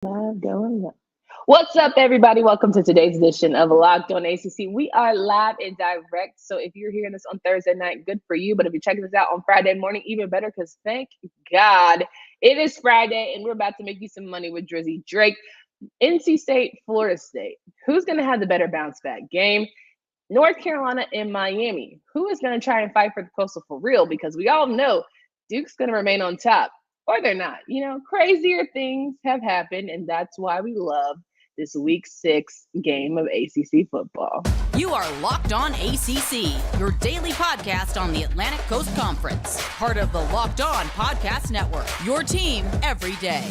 Live going live. What's up, everybody? Welcome to today's edition of Locked On ACC. We are live and direct. So if you're hearing this on Thursday night, good for you. But if you're checking this out on Friday morning, even better, because thank God it is Friday and we're about to make you some money with Drizzy Drake. NC State, Florida State. Who's going to have the better bounce back game? North Carolina and Miami. Who is going to try and fight for the Coastal for real? Because we all know Duke's going to remain on top, or they're not. Crazier things have happened, and that's why we love this Week 6 game of ACC football. You are Locked On ACC, your daily podcast on the Atlantic Coast Conference. Part of the Locked On Podcast Network, your team every day.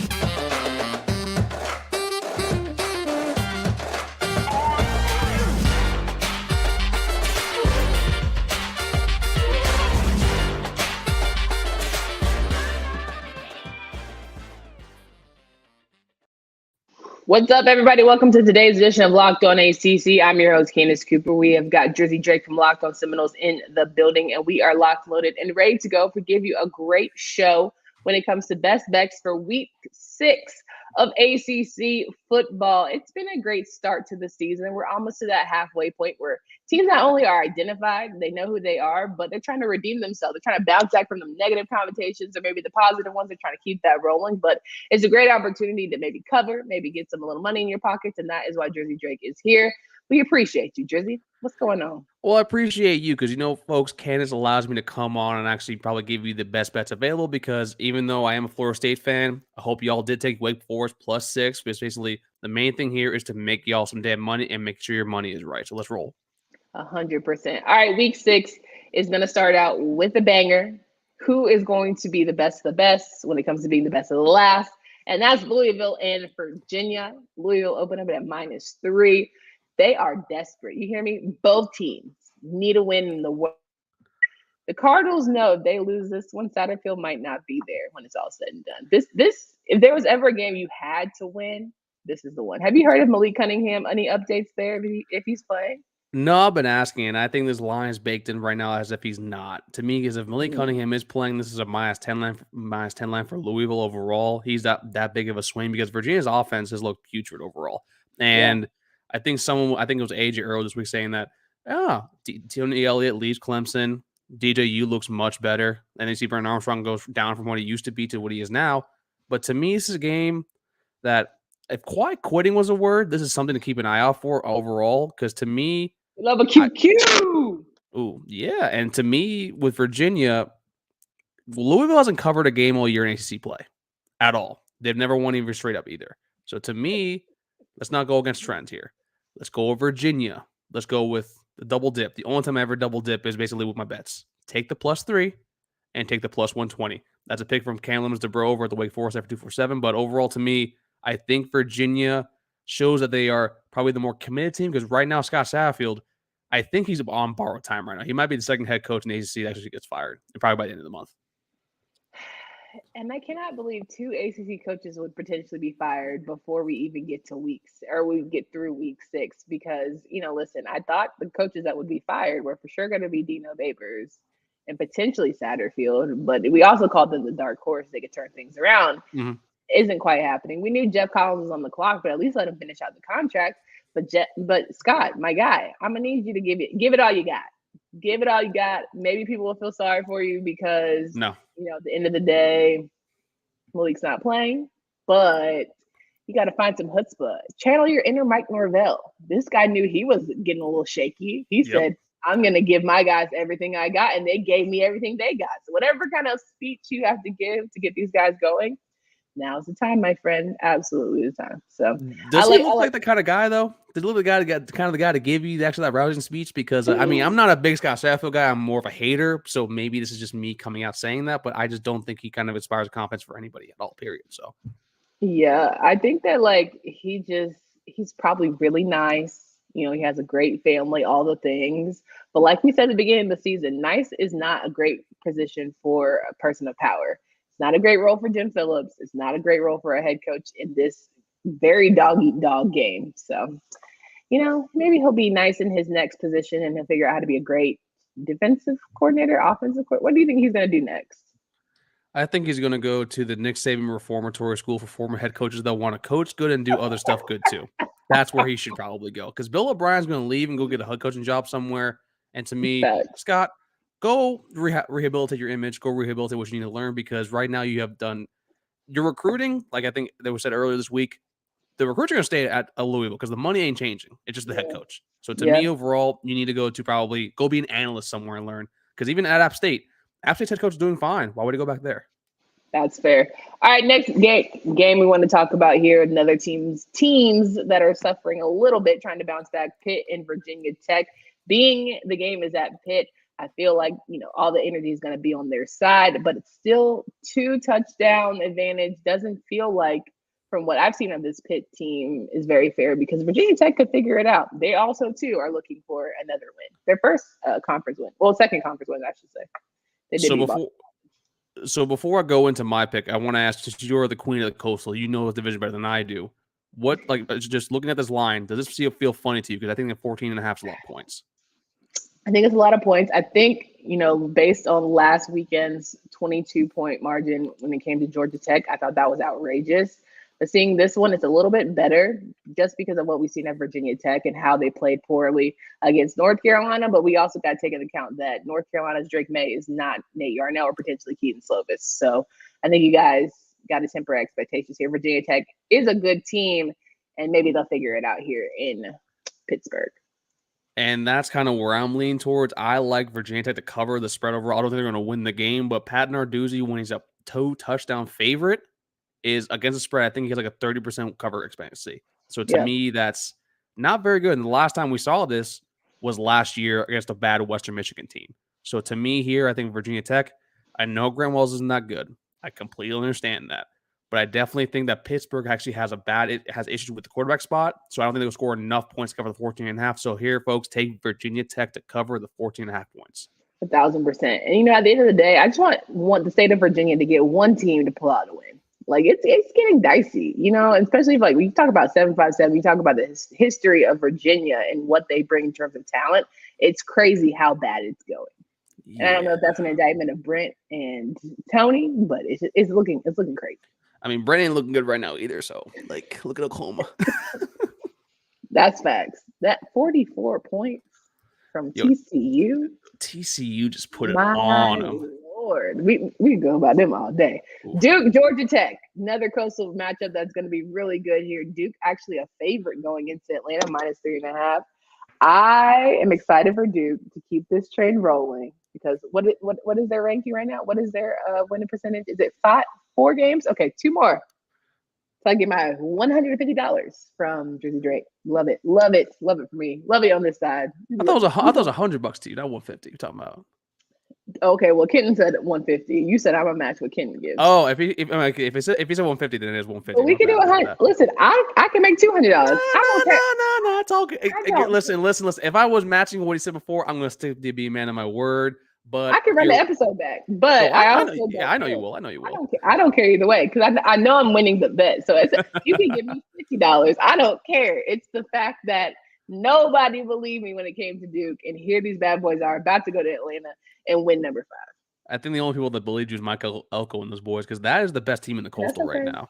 What's up, everybody? Welcome to today's edition of Locked On ACC. I'm your host, Candace Cooper. We have got Drizzy Drake from Locked On Seminoles in the building, and we are locked, loaded, and ready to go for give you a great show when it comes to best bets for Week 6 of ACC football. It's been a great start to the season. We're almost to that halfway point where teams not only are identified, they know who they are, but they're trying to redeem themselves. They're trying to bounce back from the negative connotations or maybe the positive ones. They're trying to keep that rolling, but it's a great opportunity to maybe cover, maybe get some a little money in your pockets, and that is why Drizzy Drake is here. We appreciate you, Drizzy. What's going on? Well, I appreciate you because, folks, Candace allows me to come on and actually probably give you the best bets available because even though I am a Florida State fan, I hope y'all did take Wake Forest +6 because basically the main thing here is to make y'all some damn money and make sure your money is right. So let's roll. 100%. All right, Week 6 is going to start out with a banger. Who is going to be the best of the best when it comes to being the best of the last? And that's Louisville and Virginia. Louisville opened up at -3. They are desperate. You hear me? Both teams need a win in the world. The Cardinals know if they lose this one, Satterfield might not be there when it's all said and done. This, if there was ever a game you had to win, this is the one. Have you heard of Malik Cunningham? Any updates there if he's playing? No, I've been asking, and I think this line is baked in right now as if he's not. To me, because if Malik Cunningham is playing, this is a -10 line for Louisville overall. He's that big of a swing because Virginia's offense has looked putrid overall. And I think it was AJ earlier this week saying that, Tony Elliott leaves Clemson. DJU looks much better. And then you see Brennan Armstrong goes down from what he used to be to what he is now. But to me, this is a game that if quiet quitting was a word, this is something to keep an eye out for overall. Because to me, love a QQ. Yeah. And to me, with Virginia, Louisville hasn't covered a game all year in ACC play at all. They've never won even straight up either. So to me, let's not go against trend here. Let's go with Virginia. Let's go with the double dip. The only time I ever double dip is basically with my bets. Take the +3 and take the +120. That's a pick from Cam Lemons-DeBro over at the Wake Forest F247. But overall, to me, I think Virginia shows that they are probably the more committed team because right now, Scott Satterfield, I think he's on borrowed time right now. He might be the second head coach in the ACC that actually gets fired, and probably by the end of the month. And I cannot believe 2 ACC coaches would potentially be fired before we even get to we get through Week 6 because, listen, I thought the coaches that would be fired were for sure going to be Dino Babers and potentially Satterfield, but we also called them the dark horse. They could turn things around. Mm-hmm. Isn't quite happening. We knew Jeff Collins was on the clock, but at least let him finish out the contract. But Scott, my guy, I'm gonna need you to give it all you got. Give it all you got. Maybe people will feel sorry for you because at the end of the day, Malik's not playing, but you got to find some chutzpah. Channel your inner Mike Norvell. This guy knew he was getting a little shaky. He said, I'm going to give my guys everything I got, and they gave me everything they got. So whatever kind of speech you have to give to get these guys going, now's the time, my friend. Absolutely the time. So does he look like the kind of guy, though? Does he look like the guy to give you that rousing speech? Because I'm not a big Scott Satterfield guy. I'm more of a hater. So maybe this is just me coming out saying that, but I just don't think he kind of inspires confidence for anybody at all. Period. So yeah, I think that he's probably really nice. He has a great family, all the things. But like we said at the beginning of the season, nice is not a great position for a person of power. It's not a great role for Jim Phillips. It's not a great role for a head coach in this very dog-eat-dog game. So, maybe he'll be nice in his next position and he'll figure out how to be a great defensive coordinator, offensive coordinator. What do you think he's going to do next? I think he's going to go to the Nick Saban Reformatory School for former head coaches that want to coach good and do other stuff good too. That's where he should probably go because Bill O'Brien's going to leave and go get a head coaching job somewhere. And to me, Scott, go rehabilitate your image, go rehabilitate what you need to learn because right now you have done your recruiting. Like I think that was said earlier this week, the recruits are going to stay at Louisville because the money ain't changing. It's just the head coach. So to me, overall, you need to go to probably go be an analyst somewhere and learn because even at App State's head coach is doing fine. Why would he go back there? That's fair. All right, next game we want to talk about here. Another teams that are suffering a little bit, trying to bounce back. Pitt and Virginia Tech. Being the game is at Pitt, I feel like all the energy is going to be on their side, but it's still 2 touchdown advantage. Doesn't feel like, from what I've seen of this Pitt team, is very fair because Virginia Tech could figure it out. They also too are looking for another win, their first conference win. Well, second conference win, I should say. They did So before I go into my pick, I want to ask, since you're the queen of the Coastal, you know the division better than I do. What, just looking at this line, does this feel funny to you? Because I think that 14.5 is a lot of points. I think it's a lot of points. I think, based on last weekend's 22-point margin when it came to Georgia Tech, I thought that was outrageous. But seeing this one, it's a little bit better just because of what we've seen at Virginia Tech and how they played poorly against North Carolina. But we also got to take into account that North Carolina's Drake May is not Nate Yarnell or potentially Keaton Slovis. So I think you guys got to temper expectations here. Virginia Tech is a good team, and maybe they'll figure it out here in Pittsburgh. And that's kind of where I'm leaning towards. I like Virginia Tech to cover the spread overall. I don't think they're going to win the game, but Pat Narduzzi, when he's a 2-touchdown favorite, is against the spread. I think he has like a 30% cover expectancy. So to me, that's not very good. And the last time we saw this was last year against a bad Western Michigan team. So to me here, I think Virginia Tech, I know Grant Wells isn't that good. I completely understand that. But I definitely think that Pittsburgh actually has issues with the quarterback spot. So I don't think they'll score enough points to cover the 14.5. So here, folks, take Virginia Tech to cover the 14.5 points. 1,000%. And at the end of the day, I just want the state of Virginia to get one team to pull out a win. Like it's getting dicey, especially if when you talk about 757, you talk about the history of Virginia and what they bring in terms of talent. It's crazy how bad it's going. Yeah. And I don't know if that's an indictment of Brent and Tony, but it's looking crazy. I mean, Brent ain't looking good right now either. So look at Oklahoma. That's facts. That 44 points from TCU. TCU just put it on them. Lord, we go about them all day. Duke, Georgia Tech, another coastal matchup that's going to be really good here. Duke actually a favorite going into Atlanta, -3.5. I am excited for Duke to keep this train rolling because what is their ranking right now? What is their winning percentage? Is it 4 games? Okay, 2 more. So I get my $150 from Jersey Drake. Love it for me. Love it on this side. I thought it was $100 to you, not $150. You're talking about. Okay, well, Kenton said 150. You said I'm a match what Kenton gives. Oh, if he said 150, then it is 150. Well, we can do 100. Listen, I can make $200. No, it's all good. Listen. If I was matching what he said before, I'm gonna stick to be a man of my word. But I can run the episode back. But I know you will. I don't care either way because I know I'm winning the bet. So you can give me $50. I don't care. It's the fact that nobody believed me when it came to Duke, and here these bad boys are about to go to Atlanta and win number 5. I think the only people that believed you is Michael Elko and those boys because that is the best team in the Coastal right now.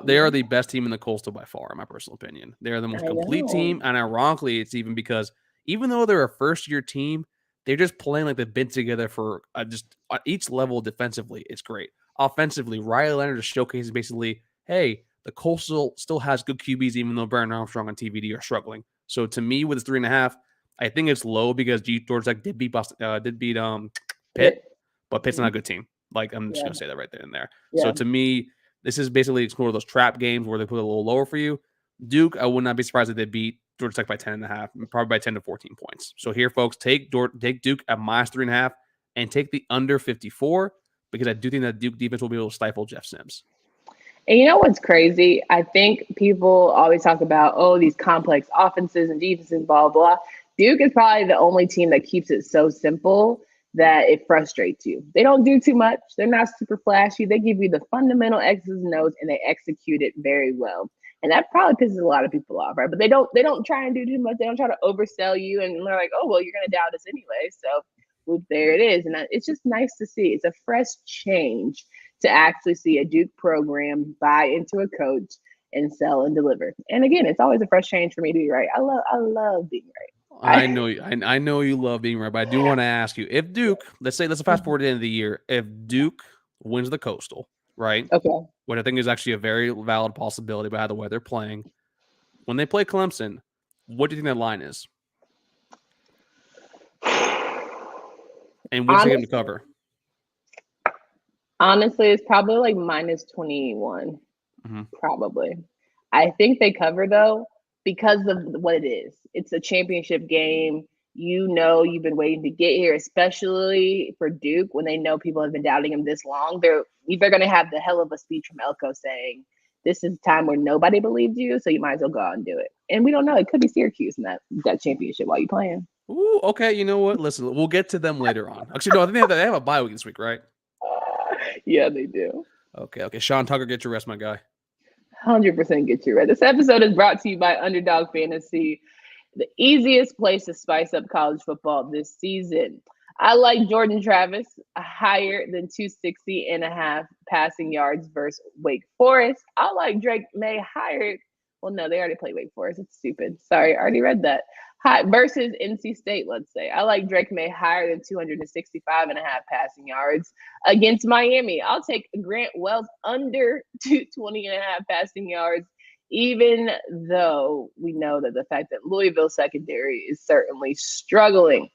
They are the best team in the Coastal by far, in my personal opinion. They are the most complete team, and ironically, it's even because even though they're a first-year team, they're just playing like they've been together for just on each level defensively. It's great. Offensively, Riley Leonard just showcases basically, hey, the Coastal still has good QBs even though Baron Armstrong and TVD are struggling. So to me, with his 3.5, I think it's low because Georgia Tech did beat Pitt, but Pitt's not a good team. Like I'm just gonna say that right there and there. Yeah. So to me, this is basically one of those trap games where they put it a little lower for you. Duke, I would not be surprised if they beat Georgia Tech by 10.5, probably by 10 to 14 points. So here, folks, take Duke at -3.5 and take the under 54 because I do think that Duke defense will be able to stifle Jeff Sims. And you know what's crazy? I think people always talk about, these complex offenses and defenses, blah, blah. Duke is probably the only team that keeps it so simple that it frustrates you. They don't do too much. They're not super flashy. They give you the fundamental X's and O's, and they execute it very well. And that probably pisses a lot of people off, right? But they don't try and do too much. They don't try to oversell you, and they're like, oh, well, you're going to doubt us anyway. So whoop, there it is. And it's just nice to see. It's a fresh change to actually see a Duke program buy into a coach and sell and deliver. And again, it's always a fresh change for me to be right. I love being right. I know you. I know you love being right, but I do want to ask you: if Duke, let's fast forward to the end of the year, if Duke wins the Coastal, right? Okay. Which I think is actually a very valid possibility by the way they're playing. When they play Clemson, what do you think that line is? And what do you think them to cover? Honestly, it's probably like minus 21. Probably. I think they cover though because of what it is. It's a championship game. You know, you've been waiting to get here, especially for Duke when they know people have been doubting him this long. They're going to have the hell of a speech from Elko saying, this is a time where nobody believed you, so you might as well go out and do it. And we don't know. It could be Syracuse in that championship while you're playing. Ooh, okay. You know what? Listen, we'll get to them later on. Actually, no, I think they have a bye week this week, right? Yeah, they do. Okay. Sean Tucker, get your rest, my guy. 100% get your rest. This episode is brought to you by Underdog Fantasy, the easiest place to spice up college football this season. I like Jordan Travis higher than 260.5 passing yards versus Wake Forest. I like Drake May higher. Well, no, they already played Wake Forest. It's stupid. Sorry, I already read that. Versus NC State, let's say. I like Drake May higher than 265.5 passing yards against Miami. I'll take Grant Wells under 220.5 passing yards, even though we know that the fact that Louisville secondary is certainly struggling.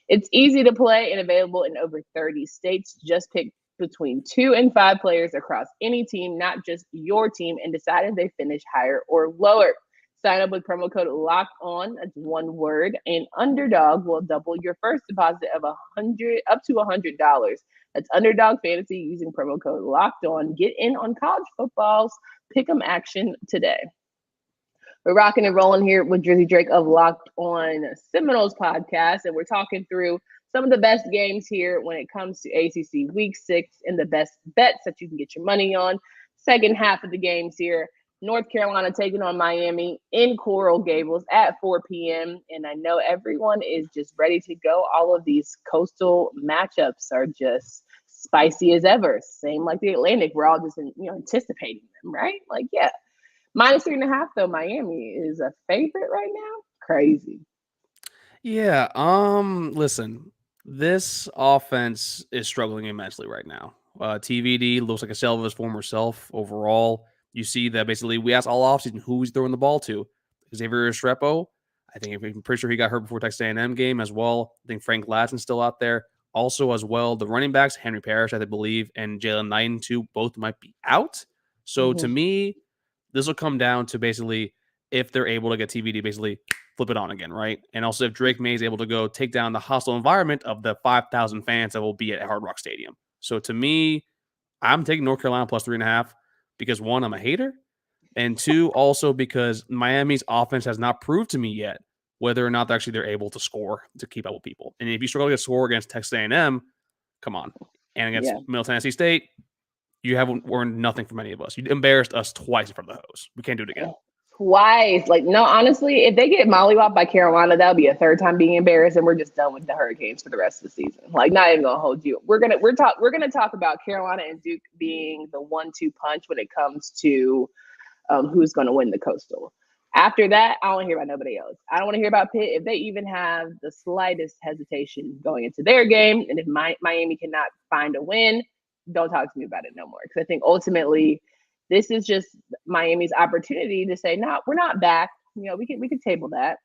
It's easy to play and available in over 30 states. Just pick between 2 and 5 players across any team, not just your team, and decide if they finish higher or lower. Sign up with promo code LOCKEDON. That's one word. And Underdog will double your first deposit of up to $100. That's Underdog Fantasy using promo code LOCKEDON. Get in on college football's pick'em action today. We're rocking and rolling here with Drizzy Drake of Locked On Seminoles podcast, and we're talking through some of the best games here when it comes to ACC Week 6 and the best bets that you can get your money on. Second half of the games here. North Carolina taking on Miami in Coral Gables at 4 p.m. And I know everyone is just ready to go. All of these coastal matchups are just spicy as ever. Same like the Atlantic. We're all just anticipating them, right? Like, yeah. Minus 3.5, though, Miami is a favorite right now. Crazy. Yeah. Listen, this offense is struggling immensely right now. TVD looks like a shell of his former self overall. You see that basically we asked all offseason who he's throwing the ball to. Xavier Restrepo, I'm pretty sure he got hurt before Texas A&M game as well. I think Frank Lattin's still out there. Also as well, the running backs, Henry Parrish, I believe, and Jalen Knighton too, both might be out. So to me, this will come down to basically if they're able to get TVD, basically flip it on again, right? And also if Drake May is able to go take down the hostile environment of the 5,000 fans that will be at Hard Rock Stadium. So to me, I'm taking North Carolina plus 3.5 because one, I'm a hater, and two, also because Miami's offense has not proved to me yet whether or not they're able to score to keep up with people. And if you struggle to score against Texas A&M, come on. And against Middle Tennessee State, you haven't earned nothing from any of us. You embarrassed us twice in front of the host. We can't do it again. Twice. Like, no, honestly, if they get mollywopped by Carolina, that'll be a third time being embarrassed, and we're just done with the Hurricanes for the rest of the season. Like, not even gonna hold you. We're gonna talk about Carolina and Duke being the 1-2 punch when it comes to who's gonna win the Coastal. After that, I don't want to hear about nobody else. I don't want to hear about Pitt. If they even have the slightest hesitation going into their game, and if Miami cannot find a win, don't talk to me about it no more. Because I think ultimately, this is just Miami's opportunity to say, no, we're not back. We can table that.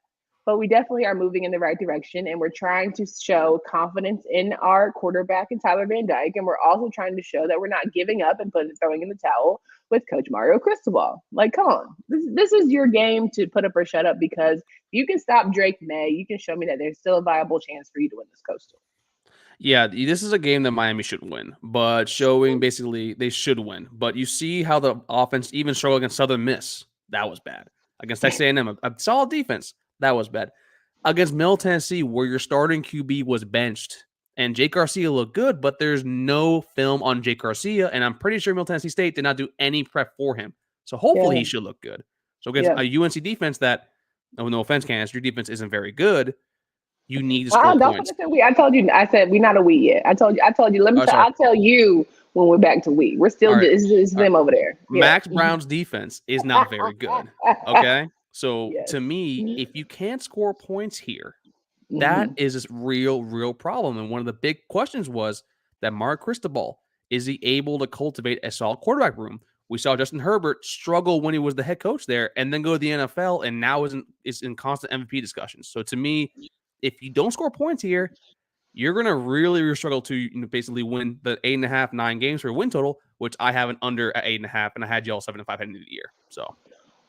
But we definitely are moving in the right direction. And we're trying to show confidence in our quarterback and Tyler Van Dyke. And we're also trying to show that we're not giving up and throwing in the towel with Coach Mario Cristobal. Like, come on. This is your game to put up or shut up, because if you can stop Drake May, you can show me that there's still a viable chance for you to win this Coastal. Yeah, this is a game that Miami should win, but showing basically they should win. But you see how the offense even struggled against Southern Miss. That was bad. Against Texas A&M, a solid defense. That was bad. Against Middle Tennessee, where your starting QB was benched, and Jake Garcia looked good, but there's no film on Jake Garcia, and I'm pretty sure Middle Tennessee State did not do any prep for him. So hopefully he should look good. So against a UNC defense that, no offense, Candace, your defense isn't very good. You need to score points. I told you. I said we're not a we yet. I told you. I'll tell you when we're back to we. We're still, All right. it's them over there. Yeah. Max Brown's defense is not very good. Okay. So Yes. to me, if you can't score points here, that Mhm. is a real problem. And one of the big questions was that Mark Cristobal, is he able to cultivate a solid quarterback room? We saw Justin Herbert struggle when he was the head coach there and then go to the NFL and now is in constant MVP discussions. So to me, if you don't score points here, you're going to really struggle to basically win the 8.5, 9 games for a win total, which I have an under at 8.5, and I had y'all 7-5 heading into the year. So,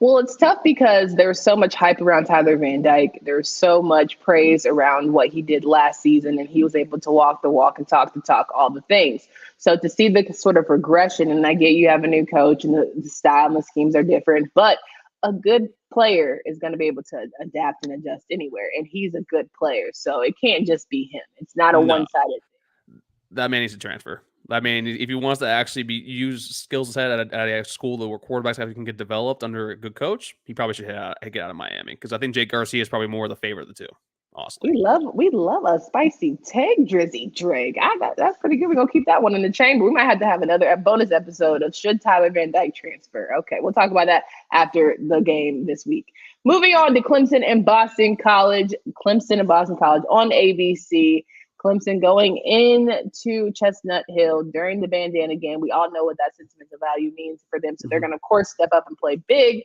Well, it's tough because there's so much hype around Tyler Van Dyke. There's so much praise around what he did last season, and he was able to walk the walk and talk the talk, all the things. So to see the sort of regression, and I get you have a new coach and the style and the schemes are different, but a good player is going to be able to adapt and adjust anywhere, and he's a good player. So it can't just be him. It's not a no, one-sided thing. that man needs to transfer. I mean, if he wants to actually use skills set at a school where quarterbacks actually can get developed under a good coach, he probably should get out of Miami, because I think Jake Garcia is probably more the favorite of the two. Honestly, We love a spicy take, Drizzy Drake. That's pretty good. We're gonna keep that one in the chamber. We might have to have another bonus episode of should Tyler Van Dyke transfer. Okay, we'll talk about that after the game this week. Moving on to Clemson and Boston College. Clemson and Boston College on ABC. Clemson going into Chestnut Hill during the bandana game. We all know what that sentimental value means for them. So they're going to, of course, step up and play big.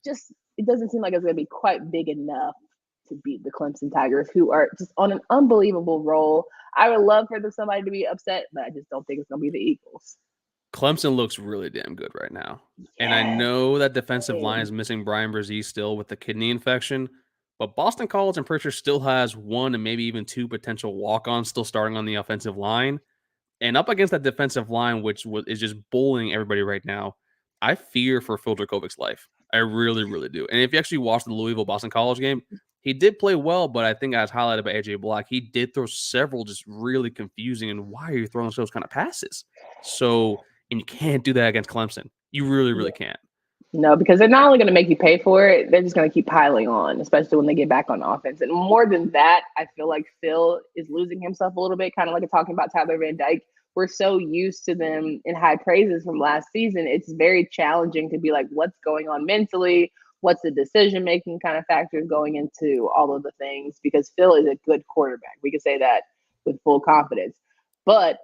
Just, it doesn't seem like it's going to be quite big enough to beat the Clemson Tigers, who are just on an unbelievable roll. I would love for somebody to be upset, but I just don't think it's going to be the Eagles. Clemson looks really damn good right now. Yes. And I know that defensive line is missing Brian Brzee still with the kidney infection, but Boston College, I'm pretty sure, still has one and maybe even two potential walk-ons still starting on the offensive line. And up against that defensive line, which is just bullying everybody right now, I fear for Phil Dracovich's life. I really do. And if you actually watch the Louisville-Boston College game, he did play well, but I think as highlighted by AJ Black, he did throw several just really confusing, and why are you throwing those kind of passes? So, and you can't do that against Clemson. You really can't. No, because they're not only going to make you pay for it, they're just going to keep piling on, especially when they get back on offense. And more than that, I feel like Phil is losing himself a little bit, kind of like talking about Tyler Van Dyke. We're so used to them in high praises from last season. It's very challenging to be like, what's going on mentally? What's the decision-making kind of factors going into all of the things? Because Phil is a good quarterback. We can say that with full confidence. But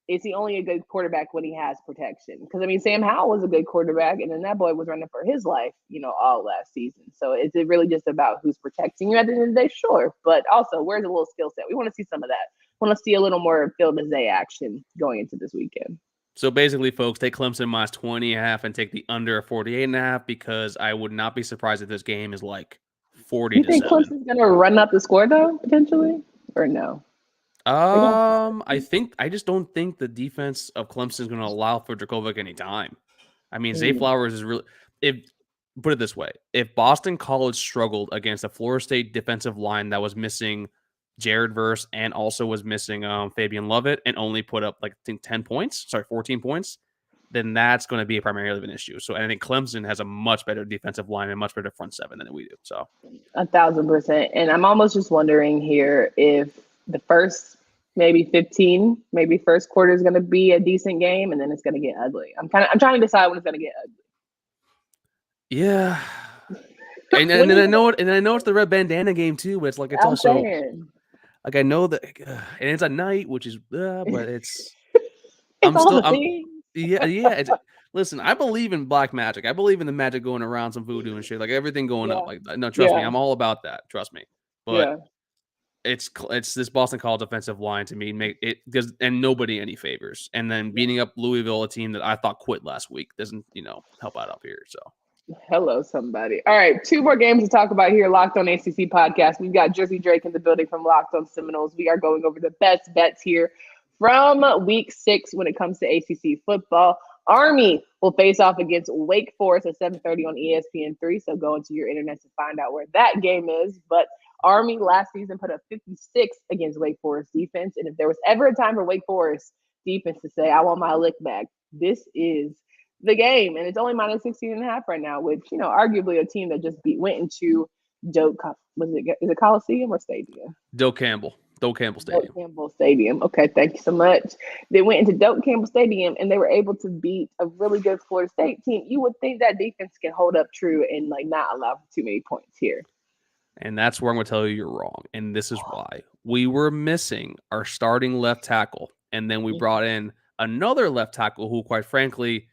is he only a good quarterback when he has protection? Because, I mean, Sam Howell was a good quarterback, and then that boy was running for his life, all last season. So is it really just about who's protecting you at the end of the day? Sure. But also, where's a little skill set? We want to see some of that. We want to see a little more Phil Brzee action going into this weekend. So basically, folks, take Clemson minus 20.5 and take the under 48.5, because I would not be surprised if this game is like 40 to 7. You think Clemson's going to run up the score, though, potentially? Or no? I just don't think the defense of Clemson is going to allow for Dracovic any time. I mean, Zay Flowers is really, put it this way, if Boston College struggled against a Florida State defensive line that was missing Jared Verse and also was missing Fabian Lovett and only put up 14 points, then that's going to be primarily an issue. So I think Clemson has a much better defensive line and much better front seven than we do. So 1,000%. And I'm almost just wondering here if the first maybe 15, maybe first quarter is going to be a decent game, and then it's going to get ugly. I'm trying to decide when it's going to get ugly. Yeah. And then I know it's the red bandana game too, but it's like it's also saying. Like I know that, and it's at night, which is, but it's. Listen, I believe in black magic. I believe in the magic going around, some voodoo and shit, like everything going up. Like, no, trust me, I'm all about that. Trust me, but it's this Boston College defensive line to me and nobody any favors. And then beating up Louisville, a team that I thought quit last week, doesn't help out up here. So. Hello, somebody. All right, 2 more games to talk about here. Locked on ACC podcast. We've got Jersey Drake in the building from Locked on Seminoles. We are going over the best bets here from week 6 when it comes to ACC football. Army will face off against Wake Forest at 7:30 on ESPN3. So go into your internet to find out where that game is. But Army last season put up 56 against Wake Forest defense. And if there was ever a time for Wake Forest defense to say, I want my lick back, this is the game. And it's only minus 16.5 right now, which, arguably a team that just went into is it Coliseum or Stadium? Doak Campbell Doak Campbell Stadium. Doak Campbell Stadium. Okay, thank you so much. They went into Doak Campbell Stadium and they were able to beat a really good Florida State team. You would think that defense can hold up true and like not allow for too many points here. And that's where I'm going to tell you you're wrong. And this is why. We were missing our starting left tackle. And then we brought in another left tackle who, quite frankly,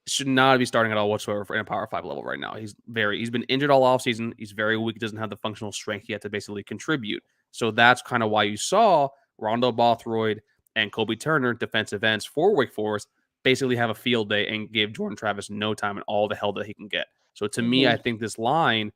should not be starting at all whatsoever in a Power 5 level right now. He's been injured all offseason. He's very weak. He doesn't have the functional strength yet to basically contribute. So that's kind of why you saw Rondo Bothroyd and Kobe Turner, defensive ends for Wake Forest, basically have a field day and give Jordan Travis no time and all the help that he can get. So to me, I think this line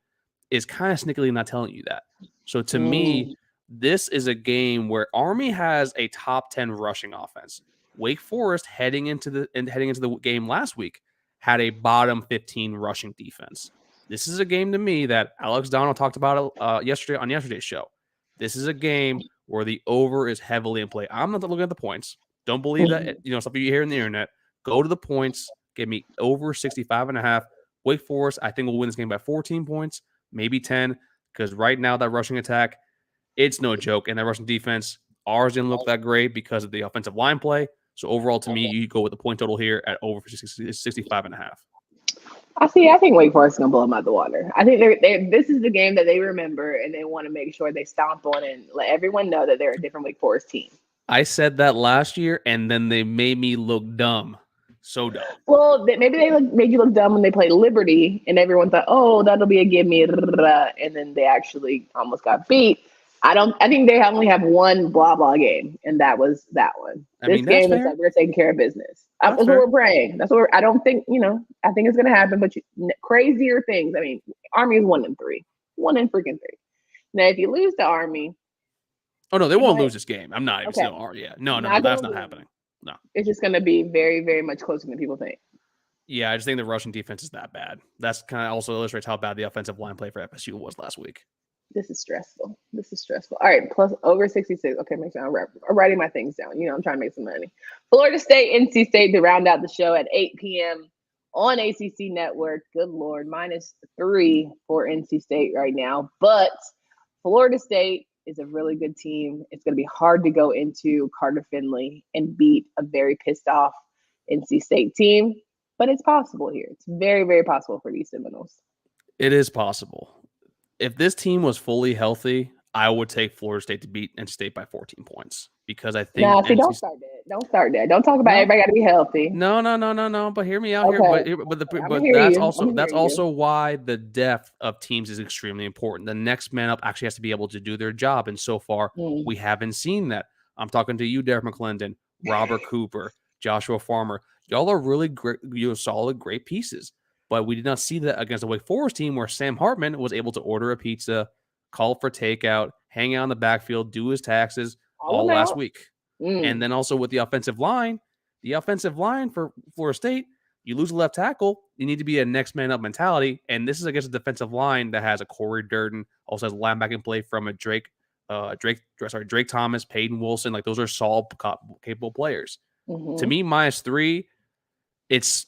is kind of sneakily not telling you that. So to me, this is a game where Army has a top 10 rushing offense. Wake Forest heading into the game last week had a bottom 15 rushing defense. This is a game to me that Alex Donald talked about yesterday on yesterday's show. This is a game where the over is heavily in play. I'm not looking at the points. Don't believe that, stuff you hear on the internet. Go to the points. Give me over 65.5. Wake Forest, I think, will win this game by 14 points, maybe 10, because right now that rushing attack, it's no joke. And that rushing defense, ours didn't look that great because of the offensive line play. So overall, to me, you go with the point total here at over 65.5. I think Wake Forest is going to blow them out the water. I think this is the game that they remember, and they want to make sure they stomp on and let everyone know that they're a different Wake Forest team. I said that last year, and then they made me look dumb. So dumb. Well, maybe they made you look dumb when they played Liberty, and everyone thought, oh, that'll be a gimme, and then they actually almost got beat. I think they only have one blah blah game, and that was that one. This game is like we're taking care of business. That's what we're praying. That's what I don't think. I think it's gonna happen, but crazier things. I mean, Army is 1-3, 1-3. Now, if you lose to Army, oh no, they won't lose this game. I'm not even saying Army. Yeah, no, that's not happening. No, it's just gonna be very, very much closer than people think. Yeah, I just think the rushing defense is that bad. That's kind of also illustrates how bad the offensive line play for FSU was last week. This is stressful. All right, plus over 66. Okay, make sure I'm writing my things down. I'm trying to make some money. Florida State, NC State to round out the show at 8 p.m. on ACC Network. Good Lord, -3 for NC State right now. But Florida State is a really good team. It's going to be hard to go into Carter Finley and beat a very pissed off NC State team. But it's possible here. It's very, very possible for these Seminoles. It is possible. If this team was fully healthy, I would take Florida State to beat NC State by 14 points because I think. Don't start that. Don't talk about everybody got to be healthy. No. But hear me out here. But that's also why the depth of teams is extremely important. The next man up actually has to be able to do their job, and so far we haven't seen that. I'm talking to you, Derek McClendon, Robert Cooper, Joshua Farmer. Y'all are really great, solid, great pieces. But we did not see that against the Wake Forest team where Sam Hartman was able to order a pizza, call for takeout, hang out in the backfield, do his taxes all last week. And then also with the offensive line for Florida State, you lose a left tackle, you need to be a next man up mentality. And this is against a defensive line that has a Corey Durden, also has linebacking play from a Drake Thomas, Peyton Wilson. Like those are solid, capable players. To me, -3, it's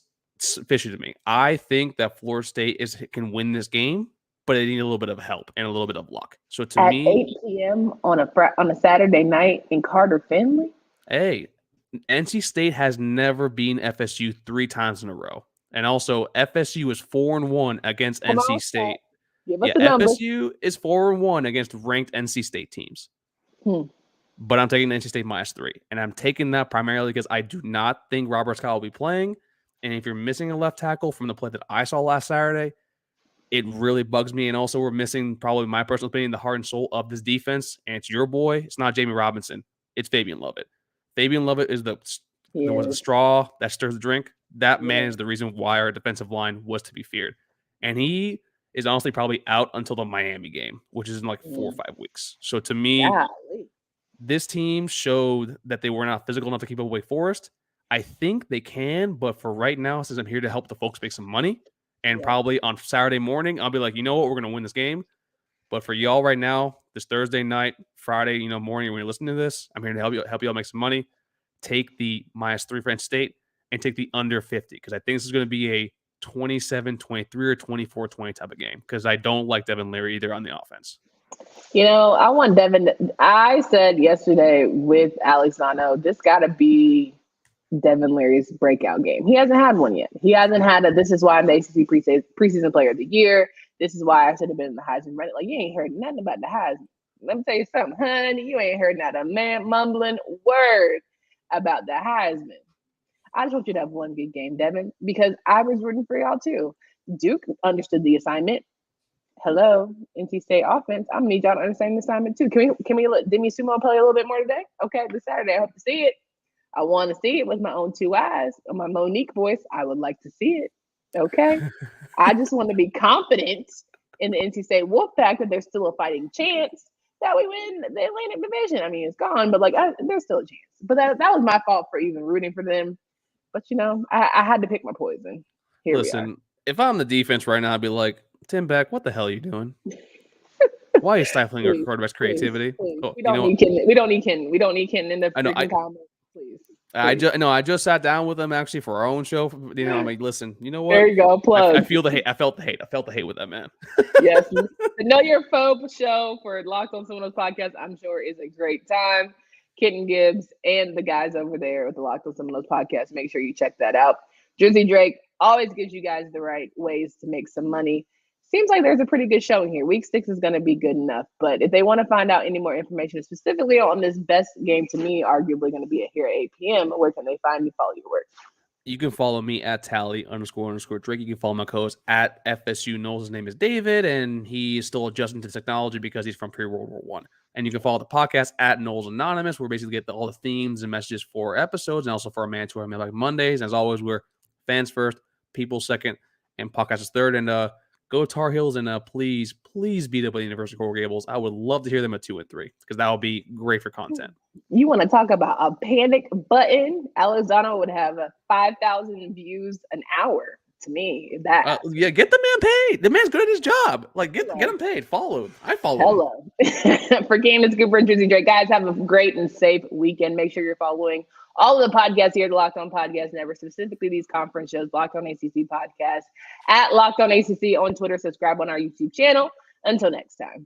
fishy to me. I think that Florida State can win this game, but they need a little bit of help and a little bit of luck. So to at me, 8 p.m. on a Saturday night in Carter Finley. Hey, NC State has never beaten FSU 3 times in a row, and also FSU is 4-1 against NC State. FSU is 4-1 against ranked NC State teams. But I'm taking NC State -3, and I'm taking that primarily because I do not think Robert Scott will be playing. And if you're missing a left tackle from the play that I saw last Saturday, it really bugs me. And also we're missing, probably my personal opinion, the heart and soul of this defense. And it's your boy. It's not Jamie Robinson. It's Fabian Lovett. Fabian Lovett is the straw that stirs the drink. That man is the reason why our defensive line was to be feared. And he is honestly probably out until the Miami game, which is in like 4 or 5 weeks. So to me, this team showed that they were not physical enough to keep up with Wake Forest. I think they can, but for right now, since I'm here to help the folks make some money, and probably on Saturday morning, I'll be like, you know what, we're going to win this game. But for y'all right now, this Thursday night, Friday, morning when you're listening to this, I'm here to help y'all make some money. Take the -3 for NC State and take the under 50 because I think this is going to be a 27-23 or 24-20 type of game because I don't like Devin Leary either on the offense. I want Devin. I said yesterday with Alex Zano, this got to be Devin Leary's breakout game. He hasn't had one yet. He hasn't had a, this is why I'm the ACC preseason player of the year. This is why I should have been in the Heisman running. Like, you ain't heard nothing about the Heisman. Let me tell you something, honey. You ain't heard not a mumbling word about the Heisman. I just want you to have one good game, Devin, because I was rooting for y'all too. Duke understood the assignment. Hello, NC State offense. I'm gonna need y'all to understand the assignment too. Can we let Demi Sumo play a little bit more today? Okay, this Saturday. I hope to see it. I want to see it with my own two eyes. My Monique voice, I would like to see it. Okay. I just want to be confident in the NC State Wolfpack that there's still a fighting chance that we win the Atlantic Division. I mean, it's gone, but there's still a chance. But that was my fault for even rooting for them. But I had to pick my poison. Listen, if I'm the defense right now, I'd be like, Tim Beck, what the hell are you doing? Why are you stifling our quarterback's creativity? Please. We don't need Ken. We don't need Ken in the freaking comments. Please. I just sat down with them actually for our own show. I'm like, listen, you know what? There you go. Plug. I feel the hate. I felt the hate with that man. Yes. The Know Your Foe show for Locked On Seminoles podcast, I'm sure is a great time. Kitten Gibbs and the guys over there with the Locked On Seminoles podcast. Make sure you check that out. Jersey Drake always gives you guys the right ways to make some money. Seems like there's a pretty good showing here. Week 6 is going to be good enough. But if they want to find out any more information specifically on this best game to me, arguably going to be here at 8 p.m., where can they find me, follow your work? You can follow me at Tally__Drake. You can follow my co-host at FSU Knowles. His name is David, and he is still adjusting to technology because he's from pre-World War I. And you can follow the podcast at Knowles Anonymous, where we basically get all the themes and messages for episodes and also for our mandatory mailbag Mondays. As always, we're fans first, people second, and podcast is third. And go Tar Heels, and please beat up the University of Coral Gables. I would love to hear them at 2-3 because that would be great for content. You want to talk about a panic button? Alexano would have 5,000 views an hour. To me, that get the man paid. The man's good at his job. Like get him paid. Follow him. I follow him. For Candace Cooper and Jersey Drake, guys, have a great and safe weekend. Make sure you're following all of the podcasts here at the Locked On Podcast Network, specifically these conference shows, Locked On ACC podcast, at Locked On ACC on Twitter. Subscribe on our YouTube channel. Until next time.